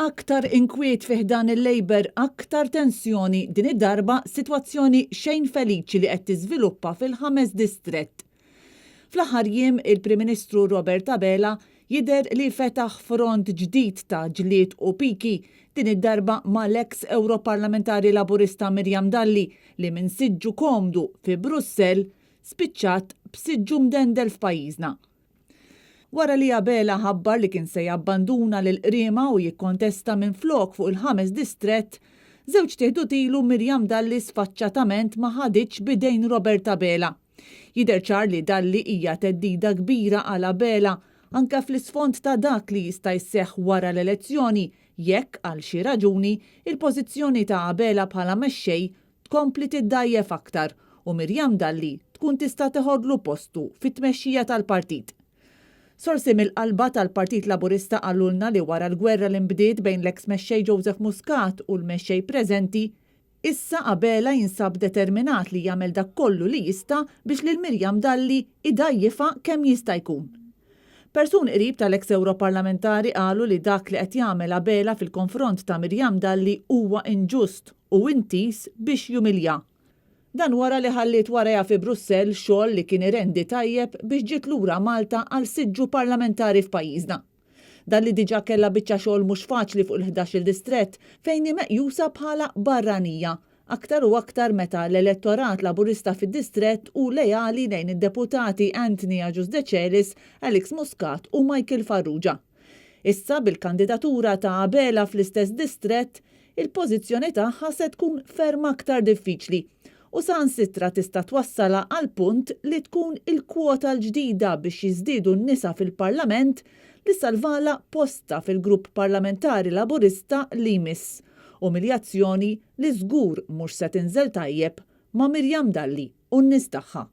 Aktar inkwiet fiħdan il-Labor, aktar tensjoni din id-darba sitwazzjoni xejn feliċi li qed tiżviluppa fil-5 distrett. Fl-aħħar jiem il-Prim Ministru Robert Abela jidher li fetaħ front ġdid ta' ġlied u piki din id-darba mal-eks Europarlamentari Laburista Mirjam Dalli li minn siġġu komdu fi Brussell spiċċat b'siġġu mdendel f'pajjiżna. Wara li Abela ħabbar li kien se jabbanduna l-qriema u jikkontesta minn flok fuq il-5 distrett, żewġ tieħdu tilu Mirjam Dalli sfaċċatament ma ħadiċ bidejn Robert Abela. Jidher ċar li Dalli hija teddida kbira għal Abela anke fl-isfond ta' dak li jista' jseħħ wara l-elezzjoni jekk għal xi raġuni il-pożizzjoni ta' Abela bħala mexxej tkompli tiddajjef aktar u Mirjam Dalli tkun tista' teħodlu postu fit-tmexxija tal-partit. Sorsi mill-qalba tal-Partit Laburista għallulna li wara l-gwerra li nbdiet bejn l-eks mexxej Joseph Muscat u l-mexxej preżenti, issa Abela jinsab determinat li jagħmel dak kollu li jista' biex lil Mirjam Dalli idajjifa kemm jista' jkun. Persuni qrib tal-eks Europarlamentari qalu li dak li qed jagħmel Abela fil-konfront ta' Mirjam Dalli huwa inġust u intis biex jumilja. Dan wara li ħalliet warajha fi Brussell xogħol li kien irendi tajjeb biex ġiet lura Malta għal siġġu parlamentari f'pajjiżna. Dan li diġà kellha biċċa xogħol mhux faċli fuq il-11 distrett fejn hi meqjusa bħala barranija, aktar u aktar meta l-elettorat Laburista fid-distrett u lejali lejn id-deputati Anthony Agius De Celis, Alex Muscat u Michael Farrugia. Issa bil-kandidatura ta' Abela fl-istess distrett, il-pożizzjoni tagħha se tkun ferm aktar diffiċli u sansitra tista' twassala għal punt li tkun il-kwota l-ġdida biex jiżdiedu n-nisa fil-Parlament li salvala posta fil-grupp parlamentari Laburista li jmiss, umiljazzjoni li żgur mhux se tinżel tajjeb ma' Mirjam Dalli u n-nies tagħha.